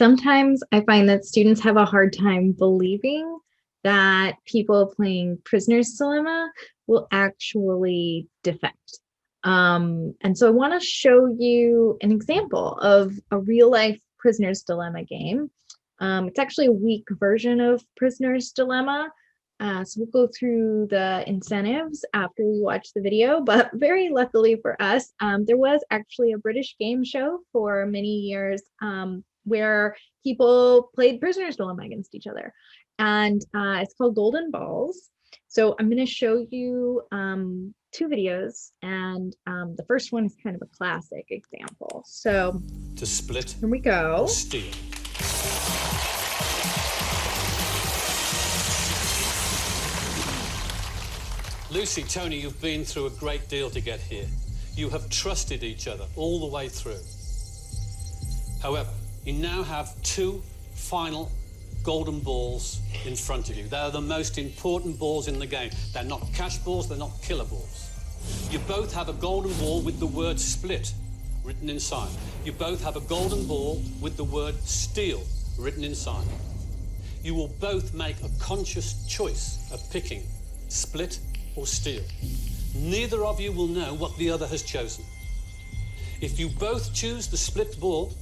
Sometimes I find that students have a hard time believing that people playing Prisoner's Dilemma will actually defect. And so I want to show you an example of a real life Prisoner's Dilemma game. It's actually a weak version of Prisoner's Dilemma. So we'll go through the incentives after we watch the video, but very luckily for us, there was actually a British game show for many years where people played Prisoner's Dilemma against each other. And it's called Golden Balls. So I'm going to show you two videos, and the first one is kind of a classic example. So to split, here we go. Steal. Lucy, Tony, you've been through a great deal to get here. You have trusted each other all the way through. However, you now have two final golden balls in front of you. They're the most important balls in the game. They're not cash balls, they're not killer balls. You both have a golden ball with the word split written inside. You both have a golden ball with the word steal written inside. You will both make a conscious choice of picking split or steal. Neither of you will know what the other has chosen. If you both choose the split ball,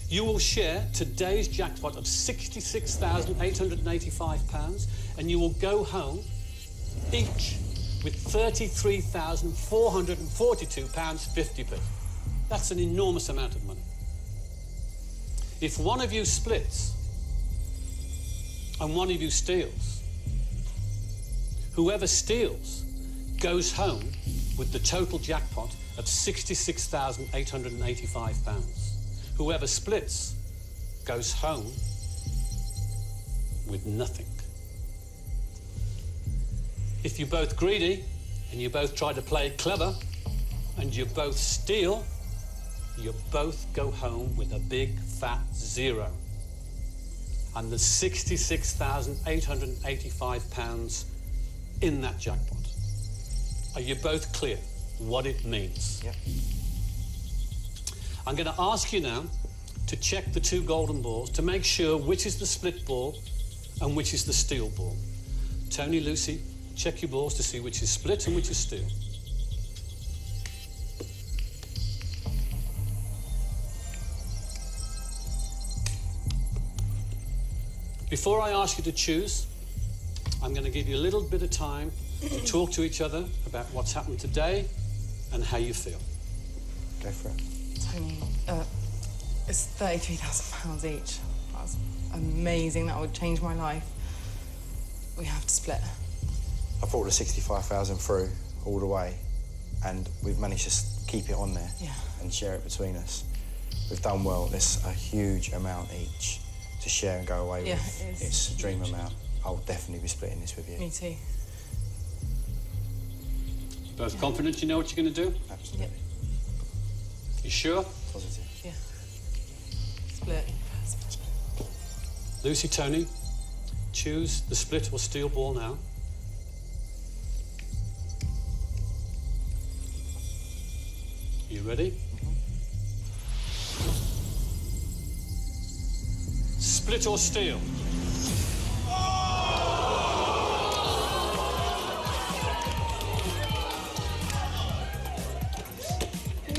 you will share today's jackpot of £66,885, and you will go home each with £33,442.50. That's an enormous amount of money. If one of you splits and one of you steals, whoever steals goes home with the total jackpot of £66,885. Whoever splits goes home with nothing. If you're both greedy and you both try to play clever and you both steal, you both go home with a big fat zero. And there's £66,885 in that jackpot. Are you both clear what it means? Yep. I'm going to ask you now to check the two golden balls to make sure which is the split ball and which is the steal ball. Tony, Lucy, check your balls to see which is split and which is steal. Before I ask you to choose, I'm going to give you a little bit of time to talk to each other about what's happened today and how you feel. Go for it. Tony, it's £33,000 each. That's amazing. That would change my life. We have to split. I brought the 65,000 through all the way, and we've managed to keep it on there and share it between us. We've done well. There's a huge amount each to share and go away with. It is. It's a dream amount. I'll definitely be splitting this with you. Me too. Both confident you know what you're going to do? Absolutely. Yep. You sure? Positive. Yeah. Split. Lucy, Tony, choose the split or steal ball now. You ready? Split or steal?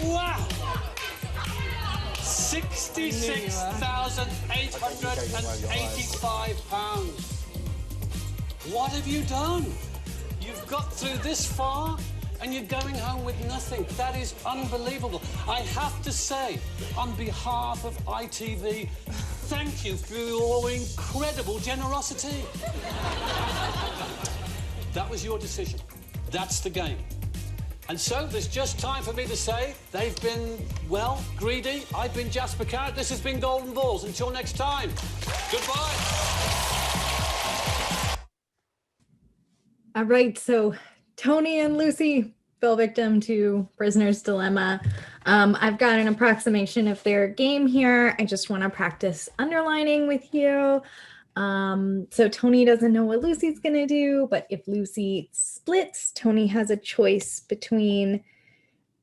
Wow! £66,885. What have you done? You've got through this far and you're going home with nothing. That is unbelievable. I have to say, on behalf of ITV, thank you for your incredible generosity. That was your decision. That's the game. And so there's just time for me to say they've been, well, greedy. I've been Jasper Carrott. This has been Golden Balls. Until next time, goodbye. All right, so Tony and Lucy fell victim to Prisoner's Dilemma. I've got an approximation of their game here. I just want to practice underlining with you. So Tony doesn't know what Lucy's going to do, but if Lucy splits, Tony has a choice between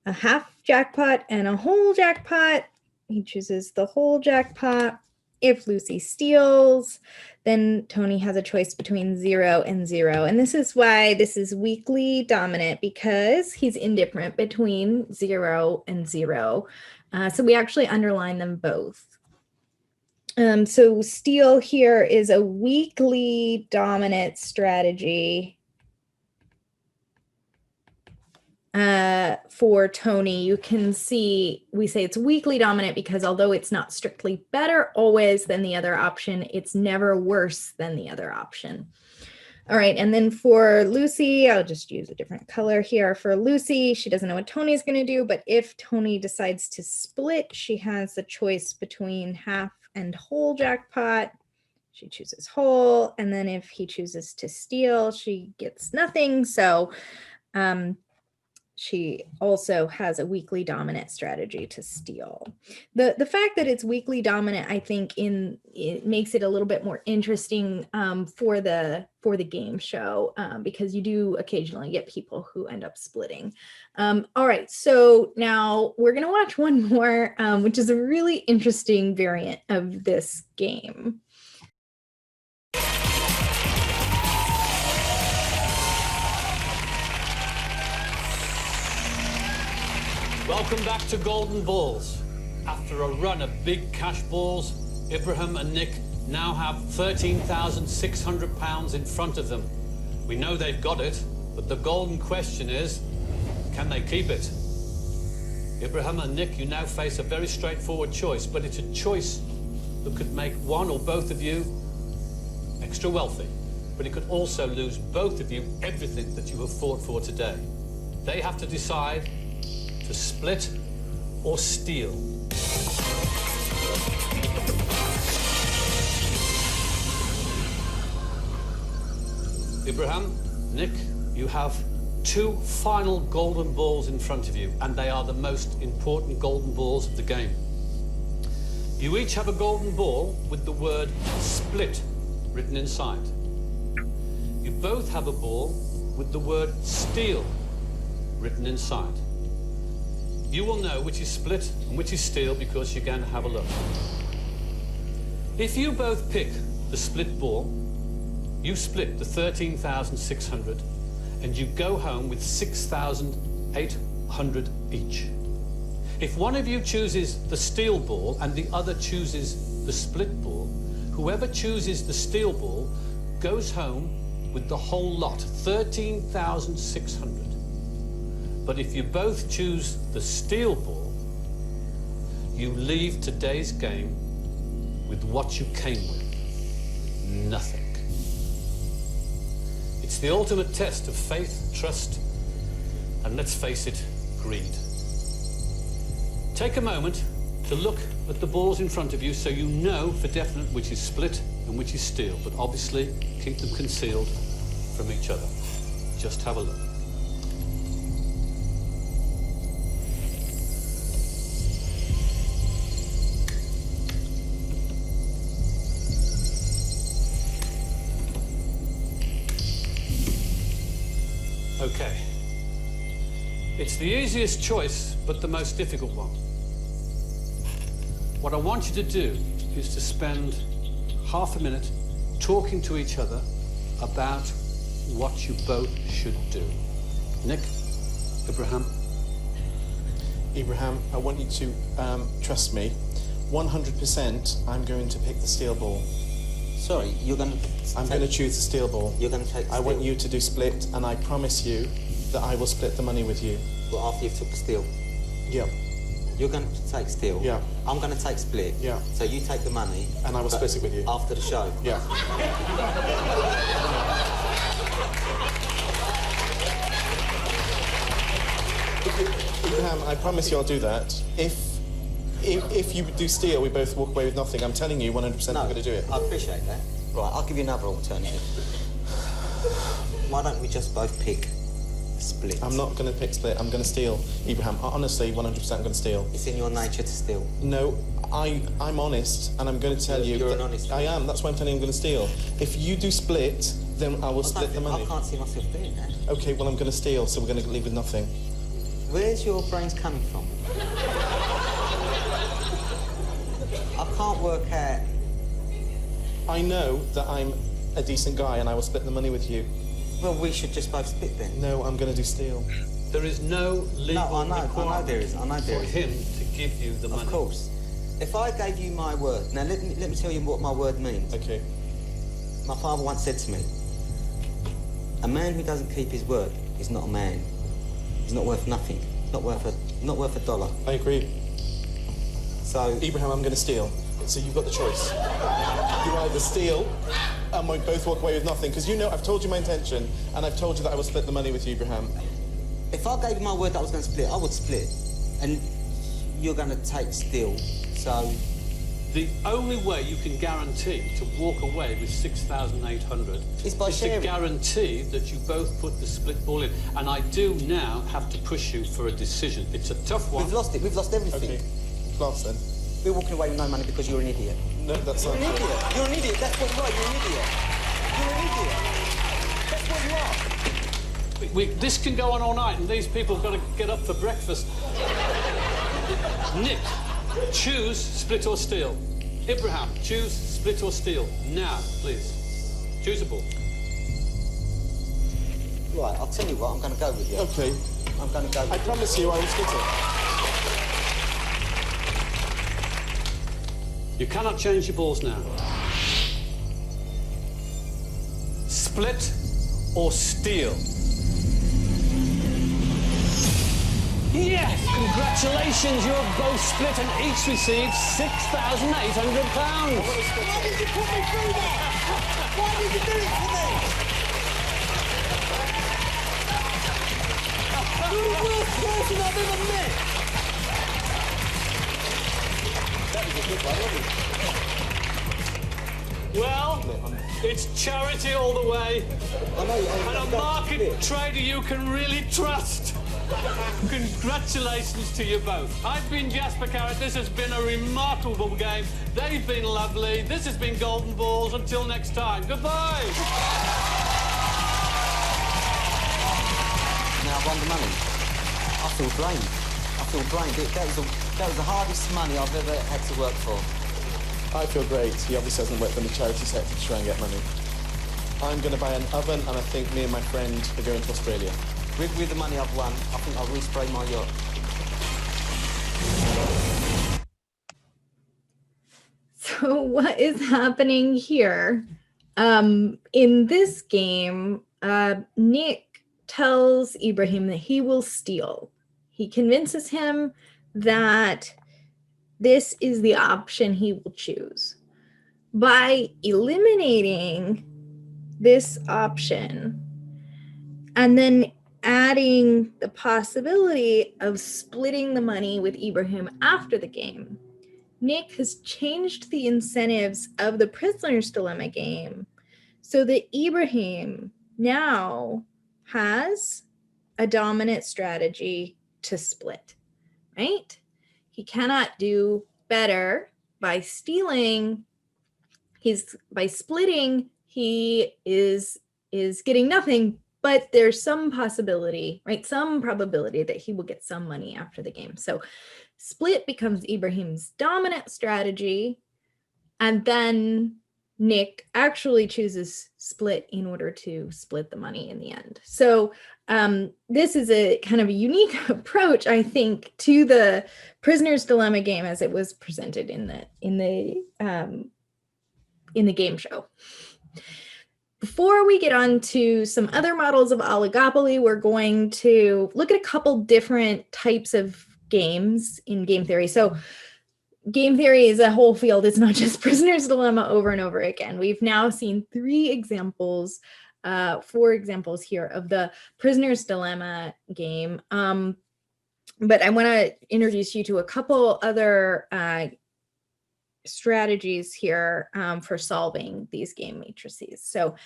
a half jackpot and a whole jackpot. he chooses the whole jackpot. If Lucy steals, then Tony has a choice between 0 and 0. And this is why this is weakly dominant, because he's indifferent between 0 and 0. So we actually underline them both. So steal here is a weakly dominant strategy for Tony. You can see we say it's weakly dominant because although it's not strictly better always than the other option, it's never worse than the other option. All right, and then for Lucy, I'll just use a different color here. For Lucy, she doesn't know what Tony's going to do, but if Tony decides to split, she has the choice between half and whole jackpot. She chooses whole, and then if he chooses to steal, she gets nothing. So she also has a weakly dominant strategy to steal. The fact that it's weakly dominant, I think, it makes it a little bit more interesting for the game show, because you do occasionally get people who end up splitting. All right, so now we're gonna watch one more, which is a really interesting variant of this game. Welcome back to Golden Balls. After a run of big cash balls, Ibrahim and Nick now have £13,600 in front of them. We know they've got it, but the golden question is, can they keep it? Ibrahim and Nick, you now face a very straightforward choice, but it's a choice that could make one or both of you extra wealthy, but it could also lose both of you everything that you have fought for today. They have to decide to split or steal. Ibrahim, Nick, you have 2 final golden balls in front of you, and they are the most important golden balls of the game. You each have a golden ball with the word split written inside. You both have a ball with the word steal written inside. You will know which is split and which is steal because you're going to have a look. If you both pick the split ball, you split the 13,600 and you go home with 6,800 each. If one of you chooses the steal ball and the other chooses the split ball, whoever chooses the steal ball goes home with the whole lot, 13,600. But if you both choose the steal ball, you leave today's game with what you came with, nothing. It's the ultimate test of faith, trust, and let's face it, greed. Take a moment to look at the balls in front of you so you know for definite which is split and which is steal, but obviously keep them concealed from each other. Just have a look. Okay. It's the easiest choice, but the most difficult one. What I want you to do is to spend half a minute talking to each other about what you both should do. Nick, Ibrahim. Ibrahim, I want you to trust me. 100% I'm going to pick the steel ball. Sorry, you're going to... I'm going to choose the steel ball. You're going to take the I steel? want you to do split, and I promise you that I will split the money with you. Well, after you've took the steel? Yeah. You're going to take steel? Yeah. I'm going to take split? Yeah. So you take the money? And I will split it with you. After the show? Yeah. Ibrahim, I promise you I'll do that. If you do steal, we both walk away with nothing. I'm telling you 100% I'm going to do it. I appreciate that. Right, I'll give you another alternative. Why don't we just both pick split? I'm not going to pick split. I'm going to steal. Ibrahim, honestly, 100% I'm going to steal. It's in your nature to steal. No, I'm honest, and I'm going to tell you... You're an honest man. I am. That's why I'm telling you I'm going to steal. If you do split, then I will split the money. I can't see myself doing that. OK, well, I'm going to steal, so we're going to leave with nothing. Where's your brains coming from? can't work out. I know that I'm a decent guy and I will split the money with you. Well, we should just both split then. No, I'm going to do steel. There is no legal No, I know there is. I know there for is. him to give you the money. Of course. If I gave you my word, now let me tell you what my word means. Okay. My father once said to me, a man who doesn't keep his word is not a man. He's not worth nothing. Not worth a dollar. I agree. So, Ibrahim, I'm going to steal. So you've got the choice. You either steal and we both walk away with nothing, because you know I've told you my intention and I've told you that I will split the money with you, Ibrahim. if I gave you my word that I was going to split, I would split. And you're going to take steal. So, The only way you can guarantee to walk away with 6,800 Is by to sharing. guarantee that you both put the split ball in. And I do now have to push you for a decision. It's a tough one. we've lost it. We've lost everything. Okay. Class then. We're walking away with no money because you're an idiot. No, that's not You're an true. idiot. You're an idiot. That's what you are. You're an idiot. You're an idiot. That's what you are. This can go on all night, and these people have got to get up for breakfast. Nick, choose split or steal. Ibrahim, choose split or steal. Now, please. Choose a ball. Right, I'll tell you what. I'm going to go with you. Okay. I'm going to go I with you. promise you I will split it. You cannot change your balls now. Split or steal? Yes! Congratulations, you're both split and each received £6,800. Why did you put me through that? Why did you do it for me? You're the worst person I've ever met. That was a good one, wasn't it? Well, it's charity all the way, I know. and a market trader you can really trust. Congratulations to you both. I've been Jasper Carrot. This has been a remarkable game. They've been lovely. This has been Golden Balls. Until next time, goodbye. Now I won the money. I feel blamed. I feel blamed. That was the hardest money I've ever had to work for. I feel great. He obviously doesn't work in the charity sector to try and get money. I'm going to buy an oven, and I think me and my friend are going to Australia. With the money I've won, I think I'll respray my yacht. So what is happening here? In this game, Nick tells Ibrahim that he will steal. He convinces him that this is the option he will choose. By eliminating this option and then adding the possibility of splitting the money with Ibrahim after the game, Nick has changed the incentives of the Prisoner's Dilemma game so that Ibrahim now has a dominant strategy to split, right? He cannot do better by stealing. By splitting, he is getting nothing, but there's some possibility, right? Some probability that he will get some money after the game. So split becomes Ibrahim's dominant strategy, and then Nick actually chooses split in order to split the money in the end. So this is a kind of a unique approach, I think, to the Prisoner's Dilemma game as it was presented in the game show. Before we get on to some other models of oligopoly, we're going to look at a couple different types of games in game theory. So game theory is a whole field. It's not just Prisoner's Dilemma over and over again. We've now seen 4 examples here of the Prisoner's Dilemma game. But I want to introduce you to a couple other strategies here for solving these game matrices. So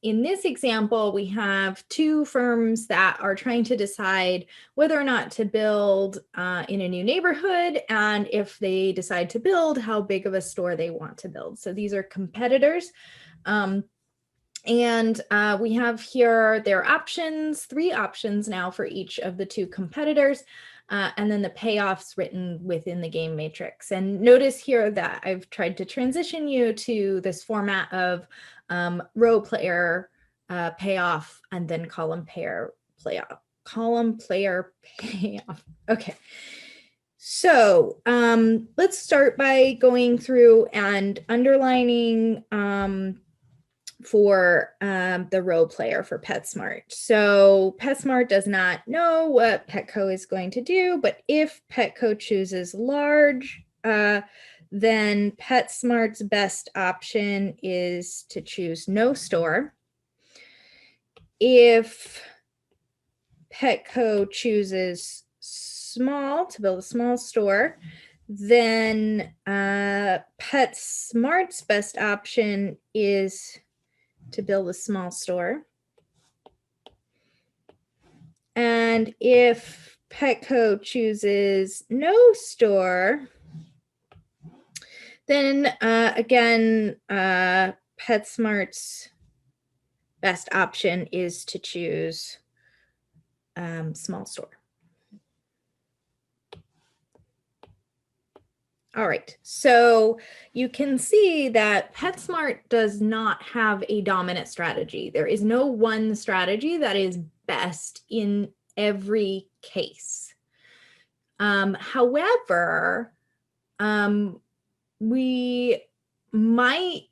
in this example, we have 2 firms that are trying to decide whether or not to build in a new neighborhood, and if they decide to build, how big of a store they want to build. So these are competitors. And we have here their options, 3 options now for each of the 2 competitors. and then the payoffs written within the game matrix. And notice here that I've tried to transition you to this format of row player payoff and then column player payoff. Okay. So let's start by going through and underlining for the row player for PetSmart. So PetSmart does not know what Petco is going to do, but if Petco chooses large, then PetSmart's best option is to choose no store. If Petco chooses small, to build a small store, then PetSmart's best option is to build a small store. And if Petco chooses no store, then again, PetSmart's best option is to choose small store. All right, so you can see that PetSmart does not have a dominant strategy. There is no one strategy that is best in every case. However, we might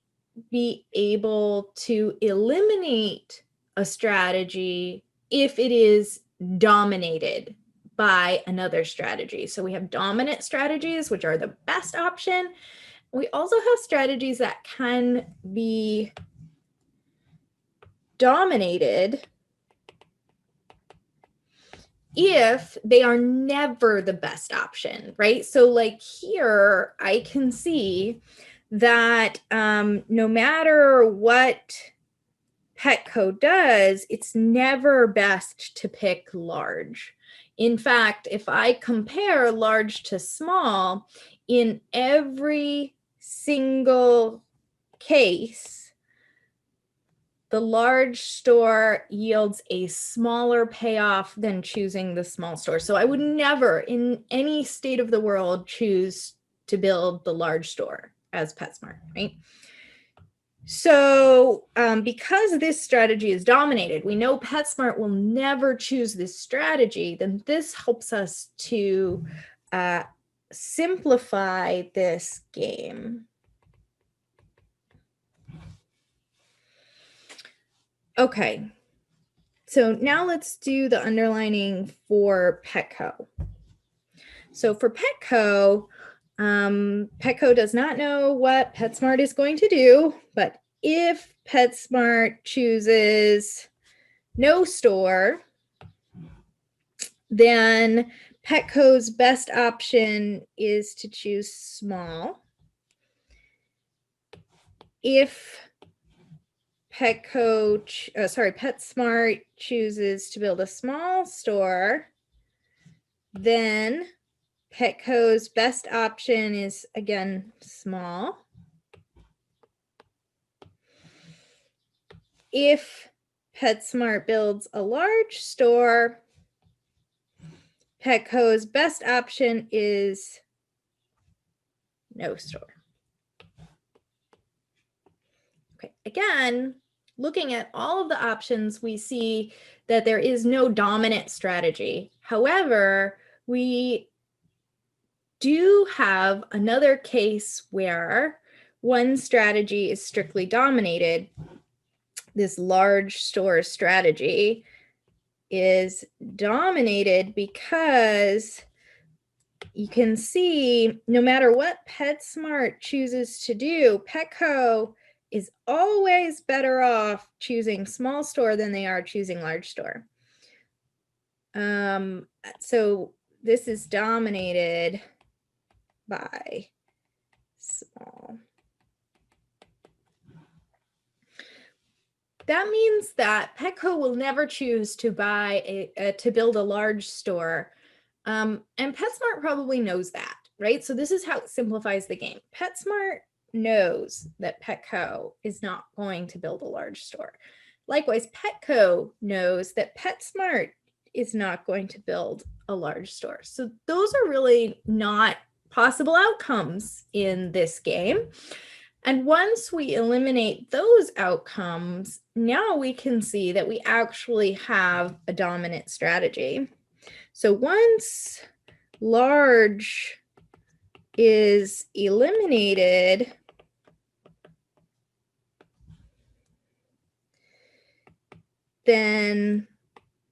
be able to eliminate a strategy if it is dominated by another strategy. So we have dominant strategies, which are the best option. We also have strategies that can be dominated if they are never the best option, right? So like here, I can see that no matter what Petco does, it's never best to pick large. In fact, if I compare large to small, in every single case, the large store yields a smaller payoff than choosing the small store. So I would never, in any state of the world, choose to build the large store as PetSmart, right? So because this strategy is dominated, we know PetSmart will never choose this strategy, then this helps us to simplify this game. Okay, so now let's do the underlining for Petco. So for Petco, Petco does not know what PetSmart is going to do, but if PetSmart chooses no store, then Petco's best option is to choose small. If PetSmart chooses to build a small store, then Petco's best option is, again, small. If PetSmart builds a large store, Petco's best option is no store. Okay, again, looking at all of the options, we see that there is no dominant strategy. However, we do have another case where one strategy is strictly dominated. This large store strategy is dominated because you can see no matter what PetSmart chooses to do, Petco is always better off choosing small store than they are choosing large store. So this is dominated by small. That means that Petco will never choose to buy to build a large store. And PetSmart probably knows that, right? So this is how it simplifies the game. PetSmart knows that Petco is not going to build a large store. Likewise, Petco knows that PetSmart is not going to build a large store. So those are really not possible outcomes in this game. And once we eliminate those outcomes, now we can see that we actually have a dominant strategy. So once large is eliminated, then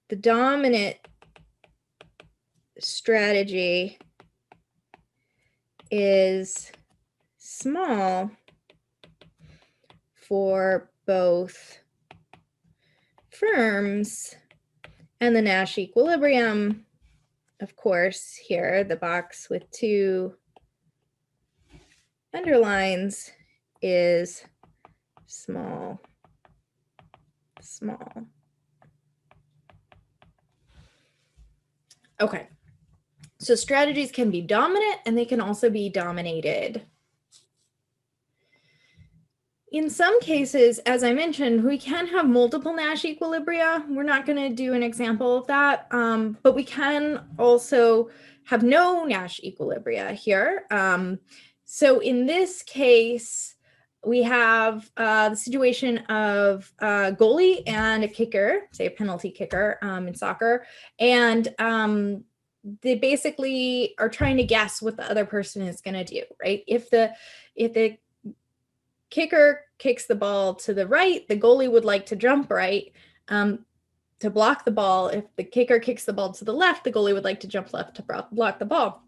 the dominant strategy is small for both firms, and the Nash equilibrium, of course, here, the box with 2 underlines, is small, small. Okay, so strategies can be dominant and they can also be dominated. In some cases, as I mentioned, we can have multiple Nash equilibria. We're not going to do an example of that, but we can also have no Nash equilibria here. So in this case, we have the situation of a goalie and a kicker, say a penalty kicker in soccer, and they basically are trying to guess what the other person is going to do, right? If the kicker kicks the ball to the right, the goalie would like to jump right to block the ball. If the kicker kicks the ball to the left, the goalie would like to jump left to block the ball.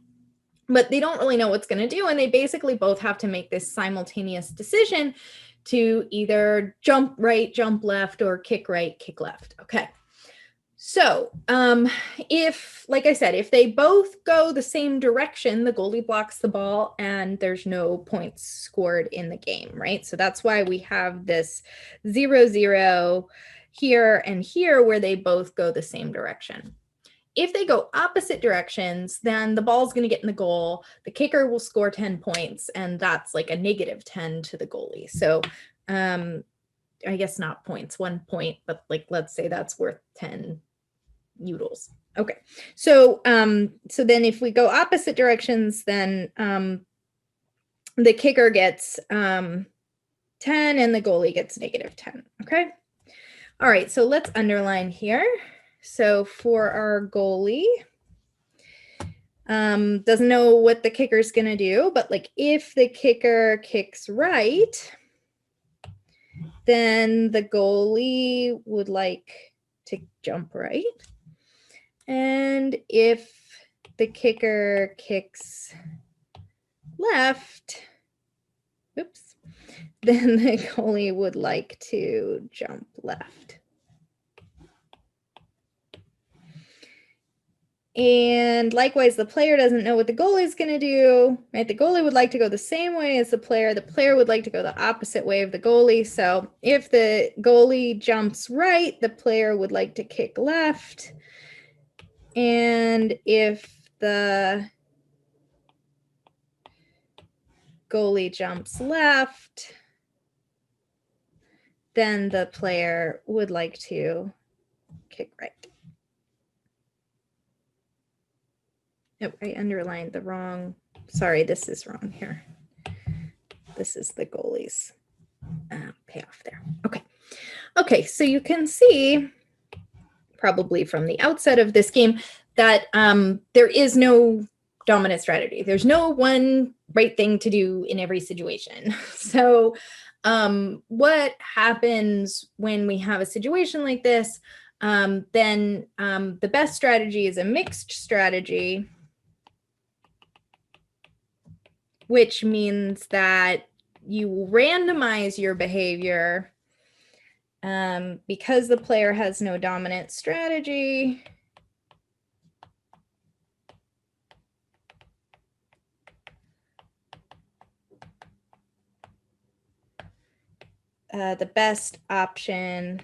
But they don't really know what's going to do, and they basically both have to make this simultaneous decision to either jump right, jump left, or kick right, kick left. Okay. So if, like I said, if they both go the same direction, the goalie blocks the ball and there's no points scored in the game, right? So that's why we have this 0-0 here and here where they both go the same direction. If they go opposite directions, then the ball's going to get in the goal. The kicker will score 10 points, and that's like a -10 to the goalie. So I guess not points, 1 point, but like, let's say that's worth 10 noodles. Okay. So, so then if we go opposite directions, then the kicker gets 10 and the goalie gets -10. Okay. All right. So let's underline here. So for our goalie, doesn't know what the kicker's going to do, but like if the kicker kicks right, then the goalie would like to jump right. And if the kicker kicks left, oops, then the goalie would like to jump left. And likewise, the player doesn't know what the goalie is going to do, right? The goalie would like to go the same way as the player. The player would like to go the opposite way of the goalie. So if the goalie jumps right, the player would like to kick left. And if the goalie jumps left, then the player would like to kick right. Oh, I underlined the wrong. Sorry, this is wrong here. This is the goalie's payoff there. Okay. Okay, so you can see probably from the outset of this game that there is no dominant strategy. There's no one right thing to do in every situation. So what happens when we have a situation like this, then the best strategy is a mixed strategy, which means that you randomize your behavior because the player has no dominant strategy. The best option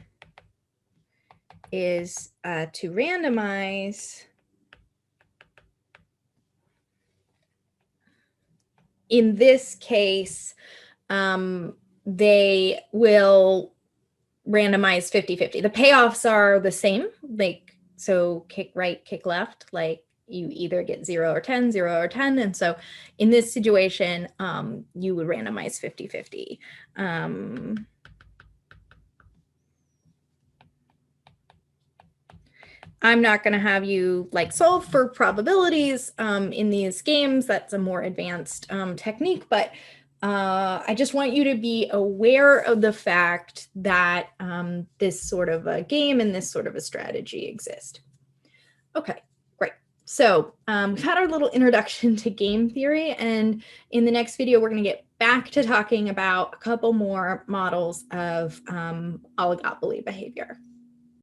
is to randomize. In this case, they will randomize 50-50. The payoffs are the same, like, so kick right, kick left, like you either get 0 or 10, 0 or 10. And so in this situation, you would randomize 50-50. I'm not going to have you like solve for probabilities in these games. That's a more advanced technique, but I just want you to be aware of the fact that this sort of a game and this sort of a strategy exist. Okay, great. So we've had our little introduction to game theory, and in the next video, we're going to get back to talking about a couple more models of oligopoly behavior.